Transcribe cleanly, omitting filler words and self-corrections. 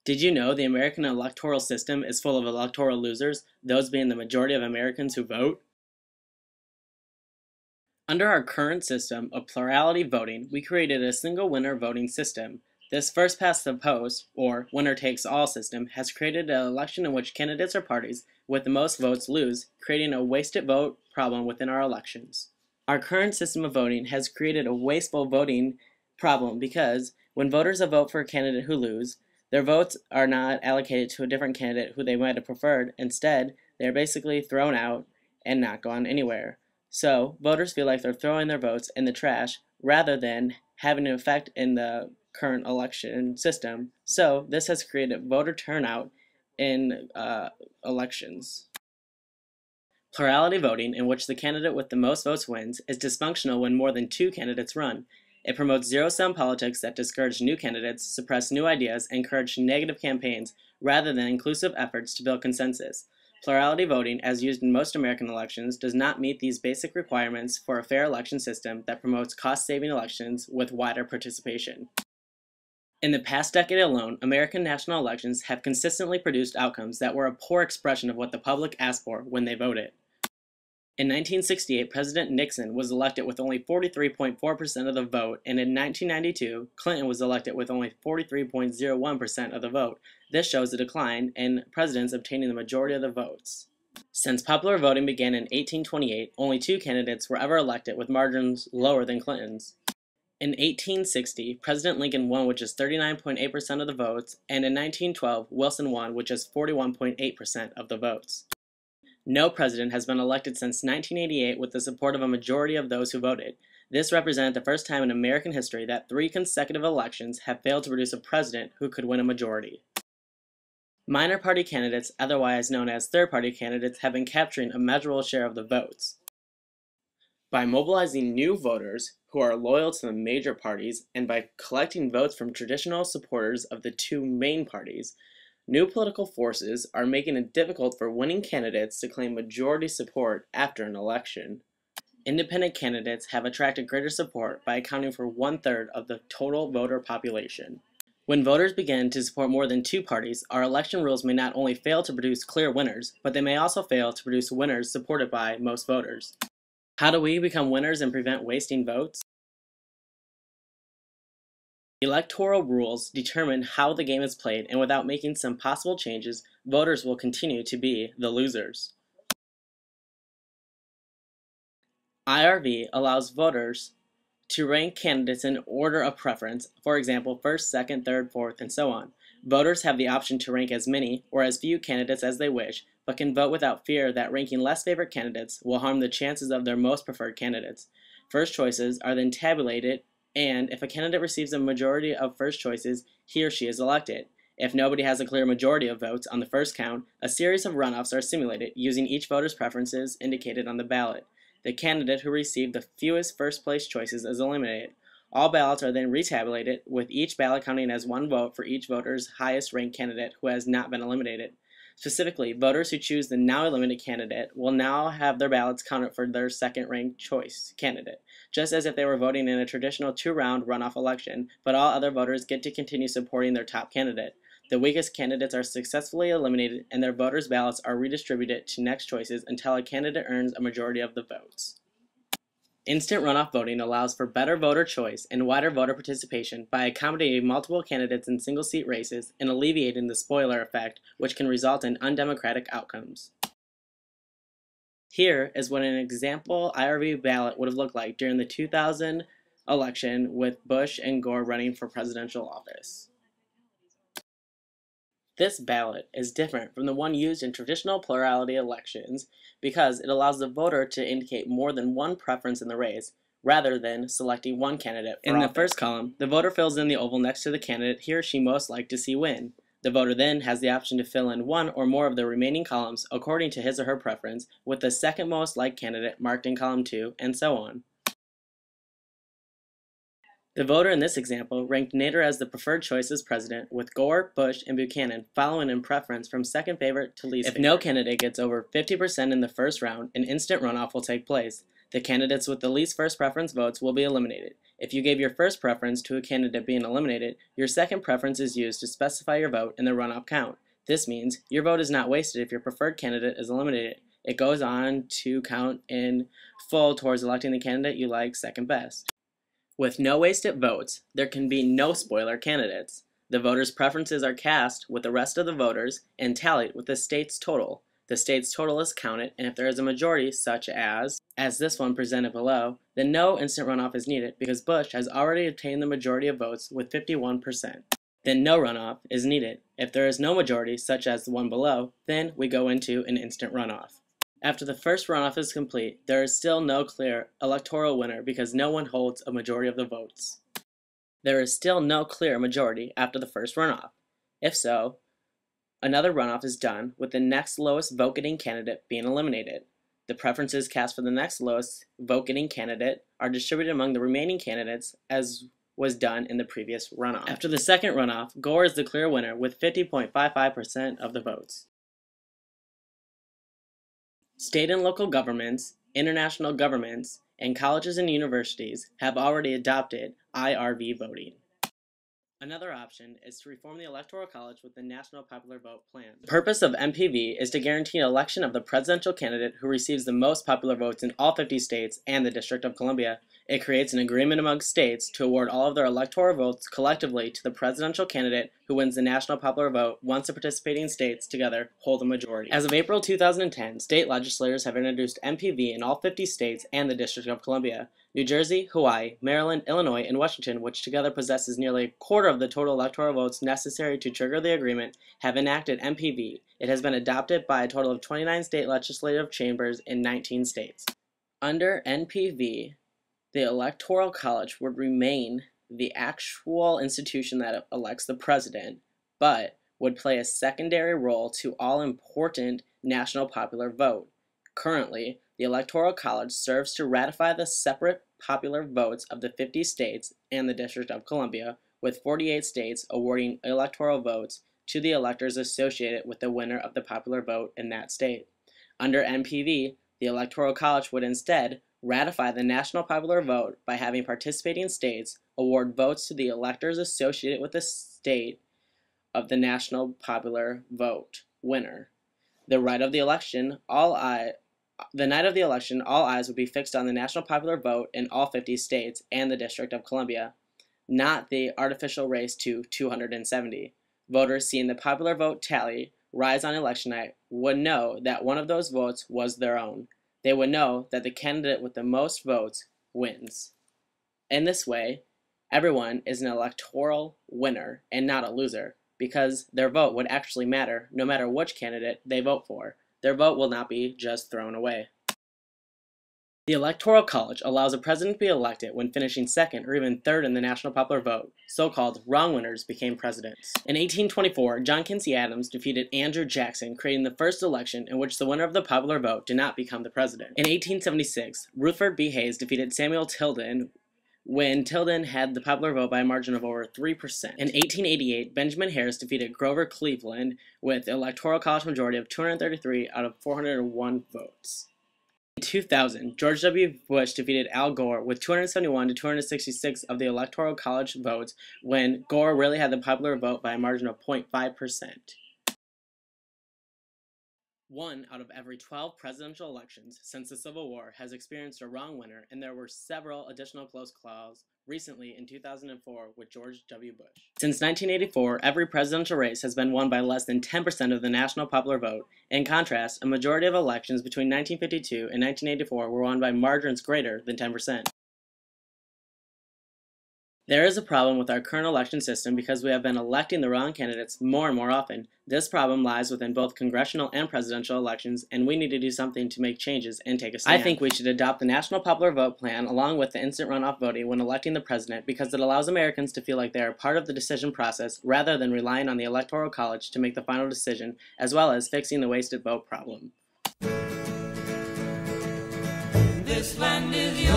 Did you know the American electoral system is full of electoral losers, those being the majority of Americans who vote? Under our current system of plurality voting, we created a single winner voting system. This first past the post, or winner takes all system, has created an election in which candidates or parties with the most votes lose, creating a wasted vote problem within our elections. Our current system of voting has created a wasteful voting problem because when voters vote for a candidate who loses, their votes are not allocated to a different candidate who they might have preferred. Instead, they are basically thrown out and not gone anywhere. So, voters feel like they're throwing their votes in the trash rather than having an effect in the current election system. So, this has created voter turnout in elections. Plurality voting, in which the candidate with the most votes wins, is dysfunctional when more than two candidates run. It promotes zero-sum politics that discourage new candidates, suppress new ideas, and encourage negative campaigns rather than inclusive efforts to build consensus. Plurality voting, as used in most American elections, does not meet these basic requirements for a fair election system that promotes cost-saving elections with wider participation. In the past decade alone, American national elections have consistently produced outcomes that were a poor expression of what the public asked for when they voted. In 1968, President Nixon was elected with only 43.4% of the vote, and in 1992, Clinton was elected with only 43.01% of the vote. This shows a decline in presidents obtaining the majority of the votes. Since popular voting began in 1828, only two candidates were ever elected with margins lower than Clinton's. In 1860, President Lincoln won with just 39.8% of the votes, and in 1912, Wilson won with just 41.8% of the votes. No president has been elected since 1988 with the support of a majority of those who voted. This represented the first time in American history that 3 consecutive elections have failed to produce a president who could win a majority. Minor party candidates, otherwise known as third-party candidates, have been capturing a measurable share of the votes. By mobilizing new voters who are loyal to the major parties and by collecting votes from traditional supporters of the two main parties, new political forces are making it difficult for winning candidates to claim majority support after an election. Independent candidates have attracted greater support by accounting for 1/3 of the total voter population. When voters begin to support more than two parties, our election rules may not only fail to produce clear winners, but they may also fail to produce winners supported by most voters. How do we become winners and prevent wasting votes? Electoral rules determine how the game is played, and without making some possible changes, voters will continue to be the losers. IRV allows voters to rank candidates in order of preference, for example, first, second, third, fourth, and so on. Voters have the option to rank as many or as few candidates as they wish, but can vote without fear that ranking less favorite candidates will harm the chances of their most preferred candidates. First choices are then tabulated, and if a candidate receives a majority of first choices, he or she is elected. If nobody has a clear majority of votes on the first count, a series of runoffs are simulated using each voter's preferences indicated on the ballot. The candidate who received the fewest first-place choices is eliminated. All ballots are then retabulated, with each ballot counting as one vote for each voter's highest-ranked candidate who has not been eliminated. Specifically, voters who choose the now-eliminated candidate will now have their ballots counted for their second-ranked choice candidate, just as if they were voting in a traditional two-round runoff election, but all other voters get to continue supporting their top candidate. The weakest candidates are successfully eliminated, and their voters' ballots are redistributed to next choices until a candidate earns a majority of the votes. Instant runoff voting allows for better voter choice and wider voter participation by accommodating multiple candidates in single-seat races and alleviating the spoiler effect, which can result in undemocratic outcomes. Here is what an example IRV ballot would have looked like during the 2000 election with Bush and Gore running for presidential office. This ballot is different from the one used in traditional plurality elections because it allows the voter to indicate more than one preference in the race, rather than selecting one candidate for office. In the first column, the voter fills in the oval next to the candidate he or she most like to see win. The voter then has the option to fill in one or more of the remaining columns according to his or her preference, with the second most liked candidate marked in column 2, and so on. The voter in this example ranked Nader as the preferred choice as president, with Gore, Bush, and Buchanan following in preference from second favorite to least favorite. If no candidate gets over 50% in the first round, an instant runoff will take place. The candidates with the least first preference votes will be eliminated. If you gave your first preference to a candidate being eliminated, your second preference is used to specify your vote in the runoff count. This means your vote is not wasted if your preferred candidate is eliminated. It goes on to count in full towards electing the candidate you like second best. With no wasted votes, there can be no spoiler candidates. The voters' preferences are cast with the rest of the voters and tallied with the state's total. The state's total is counted, and if there is a majority, such as this one presented below, then no instant runoff is needed because Bush has already obtained the majority of votes with 51%. Then no runoff is needed. If there is no majority, such as the one below, then we go into an instant runoff. After the first runoff is complete, there is still no clear electoral winner because no one holds a majority of the votes. There is still no clear majority after the first runoff. If so, another runoff is done with the next lowest vote-getting candidate being eliminated. The preferences cast for the next lowest vote-getting candidate are distributed among the remaining candidates as was done in the previous runoff. After the second runoff, Gore is the clear winner with 50.55% of the votes. State and local governments, international governments, and colleges and universities have already adopted IRV voting. Another option is to reform the Electoral College with the National Popular Vote Plan. The purpose of NPV is to guarantee an election of the presidential candidate who receives the most popular votes in all 50 states and the District of Columbia. It creates an agreement among states to award all of their electoral votes collectively to the presidential candidate who wins the national popular vote once the participating states together hold a majority. As of April 2010, state legislators have introduced NPV in all 50 states and the District of Columbia. New Jersey, Hawaii, Maryland, Illinois, and Washington, which together possesses nearly a quarter of the total electoral votes necessary to trigger the agreement, have enacted NPV. It has been adopted by a total of 29 state legislative chambers in 19 states. Under NPV, the Electoral College would remain the actual institution that elects the president, but would play a secondary role to all important national popular vote. Currently, the Electoral College serves to ratify the separate popular votes of the 50 states and the District of Columbia, with 48 states awarding electoral votes to the electors associated with the winner of the popular vote in that state. Under NPV, the Electoral College would instead ratify the national popular vote by having participating states award votes to the electors associated with the state of the national popular vote winner. The night of the election, all eyes would be fixed on the national popular vote in all 50 states and the District of Columbia, not the artificial race to 270. Voters seeing the popular vote tally rise on election night would know that one of those votes was their own. They would know that the candidate with the most votes wins. In this way, everyone is an electoral winner and not a loser, because their vote would actually matter no matter which candidate they vote for. Their vote will not be just thrown away. The Electoral College allows a president to be elected when finishing second or even third in the national popular vote. So-called wrong winners became presidents. In 1824, John Quincy Adams defeated Andrew Jackson, creating the first election in which the winner of the popular vote did not become the president. In 1876, Rutherford B. Hayes defeated Samuel Tilden when Tilden had the popular vote by a margin of over 3%. In 1888, Benjamin Harris defeated Grover Cleveland with the Electoral College majority of 233 out of 401 votes. In 2000, George W. Bush defeated Al Gore with 271 to 266 of the Electoral College votes when Gore really had the popular vote by a margin of 0.5%. 1 out of every 12 presidential elections since the Civil War has experienced a wrong winner, and there were several additional close calls recently in 2004 with George W. Bush. Since 1984, every presidential race has been won by less than 10% of the national popular vote. In contrast, a majority of elections between 1952 and 1984 were won by margins greater than 10%. There is a problem with our current election system because we have been electing the wrong candidates more and more often. This problem lies within both congressional and presidential elections, and we need to do something to make changes and take a stand. I think we should adopt the National Popular Vote Plan along with the instant runoff voting when electing the president because it allows Americans to feel like they are part of the decision process rather than relying on the Electoral College to make the final decision, as well as fixing the wasted vote problem. This land is your